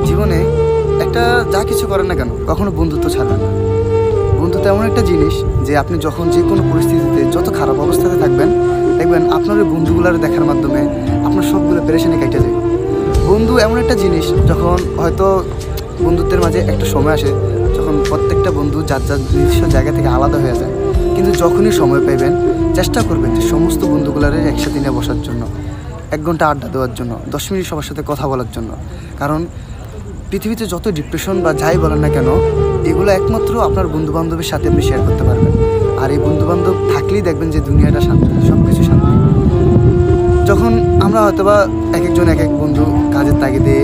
জীবনে একটা যা কিছু করেন না কেন কখনো বন্ধুত্ব ছাড়বেন না। বন্ধুত্ব এমন একটা জিনিস যে আপনি যখন যে কোনো পরিস্থিতিতে যত খারাপ অবস্থাতে থাকবেন, দেখবেন আপনার ওই বন্ধুগুলার দেখার মাধ্যমে আপনার সবগুলো পেরেশানি কেটে যায়। বন্ধু এমন একটা জিনিস, যখন হয়তো বন্ধুত্বের মাঝে একটা সময় আসে যখন প্রত্যেকটা বন্ধু যার যার নিজস্ব জায়গা থেকে আলাদা হয়ে যায়, কিন্তু যখনই সময় পাইবেন চেষ্টা করবেন যে সমস্ত বন্ধুগুলার একসাথে নিয়ে বসার জন্য, 1 ঘন্টা আড্ডা দেওয়ার জন্য, 10 মিনিট সবার সাথে কথা বলার জন্য। কারণ পৃথিবীতে যত ডিপ্রেশন বা যাই বলেন না কেন, এগুলো একমাত্র আপনার বন্ধুবান্ধবের সাথে আপনি শেয়ার করতে পারবেন। আর এই বন্ধুবান্ধব থাকলেই দেখবেন যে দুনিয়াটা শান্তি, সব কিছু শান্তি। যখন আমরা হয়তোবা এক একজন এক এক বন্ধু কাজের তাগিদে,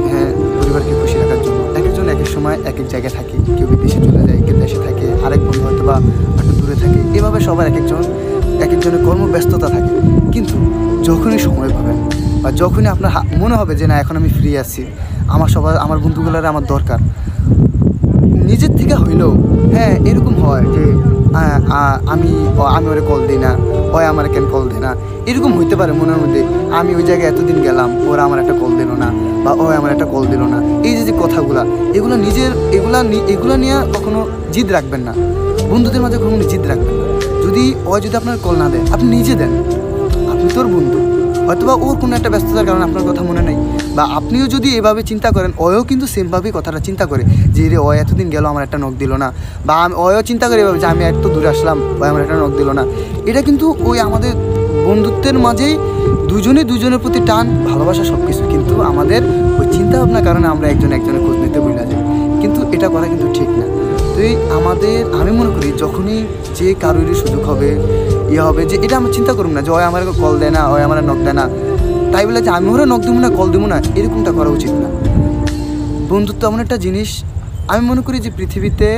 হ্যাঁ, পরিবারকে খুশি রাখার জন্য এক একজন এক এক সময় এক এক জায়গায় থাকে, কেউ বিদেশে চলে যায়, কেউ দেশে থাকে, আরেক বন্ধু হয়তোবা একটু দূরে থাকে। এভাবে সবার এক একজনের কর্মব্যস্ততা থাকে। কিন্তু যখনই সময় পাবেন বা যখনই আপনার মনে হবে যে না এখন আমি ফ্রি আছি, আমার বন্ধুগুলোর আমার দরকার, নিজের থেকে হইলেও, হ্যাঁ, এরকম হয় যে আমি ওরে কল দিই না, ওই আমার কেন কল দেয় না, এরকম হইতে পারে মনের মধ্যে। আমি ওই জায়গায় এতদিন গেলাম, ওরা আমার একটা কল দিল না, বা ওই আমার একটা কল দিল না। এই যে কথাগুলা, এগুলা নিয়ে কখনো জিদ রাখবেন না। বন্ধুদের মাঝে কখনো জিদ রাখবেন না। যদি আপনার কল না দেয়, আপনি নিজে দেন। আপনি তোর বন্ধু, হয়তোবা ওর কোনো একটা ব্যস্ততার কারণে আপনার কথা মনে নেই, বা আপনিও যদি এভাবে চিন্তা করেন, ওও কিন্তু সেমভাবেই কথাটা চিন্তা করে যে রে ও এতদিন গেল আমার একটা নখ দিল না, বা ওও চিন্তা করে এভাবে যে আমি এত দূরে আসলাম, ও আমার একটা নখ দিল না। এটা কিন্তু ওই আমাদের বন্ধুত্বের মাঝেই দুজনের প্রতি টান, ভালোবাসা সব কিছু, কিন্তু আমাদের ওই চিন্তা ভাবনার কারণে আমরা একজনের খোঁজ নিতে ভুলে যাই। কিন্তু এটা করা কিন্তু ঠিক না। তো আমি মনে করি যখনই যে কারোরই সুযোগ হবে, হবে যে এটা আমি চিন্তা করব না যে ওই আমার কল দেয় না, ওই আমার নখ দেয় না, তাই বলে যে আমি ওরা নখ দিব না, কল দিব না, এরকমটা করা উচিত না। বন্ধুত্ব এমন একটা জিনিস, আমি মনে করি যে পৃথিবীতে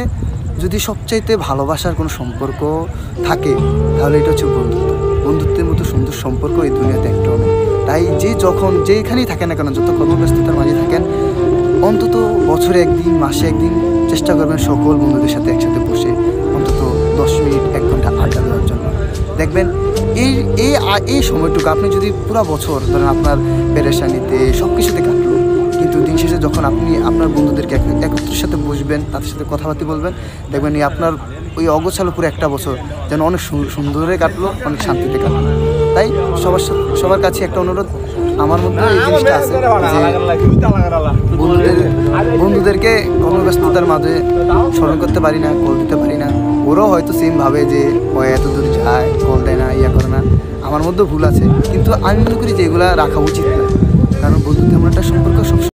যদি সবচাইতে ভালোবাসার কোনো সম্পর্ক থাকে, তাহলে এটা হচ্ছে বন্ধুত্ব। বন্ধুত্বের মতো সুন্দর সম্পর্ক এই দুনিয়াতে একটাও নেই। তাই যেখানেই থাকেন না কেন, যত কর্মব্যস্ততার মাঝে থাকেন, অন্তত বছরে একদিন, মাসে একদিন চেষ্টা করবেন সকল বন্ধুদের সাথে একসাথে বসে অন্তত 10 মিনিট 1 ঘন্টা আড্ডা দেওয়ার জন্য। দেখবেন এই সময়টুকু আপনি যদি পুরো বছর ধরেন আপনার পেরেশানিতে সব কিছুতে কাটলো, কিন্তু দিন শেষে যখন আপনি আপনার বন্ধুদেরকে একত্রের সাথে বসবেন, তাদের সাথে কথাবার্তা বলবেন, দেখবেন আপনার ওই অগোছালো পুরো একটা বছর যেন অনেক সুন্দরে কাটলো, অনেক শান্তিতে কাটলো। তাই সবার কাছে একটা অনুরোধ, আমার মধ্যে এই জিনিসটা আছে যে বন্ধুদেরকে কর্মব্যস্ততার মাঝে স্মরণ করতে পারি না, কল দিতে পারি না। ওরাও হয়তো সেম ভাবে যে ও এত দূর যায়, কল দেয় না, করে না। আমার মধ্যে ভুল আছে, কিন্তু আমি মনে করি যে এগুলা রাখা উচিত না। কারণ বন্ধুত্ব এমন একটা সম্পর্ক, সব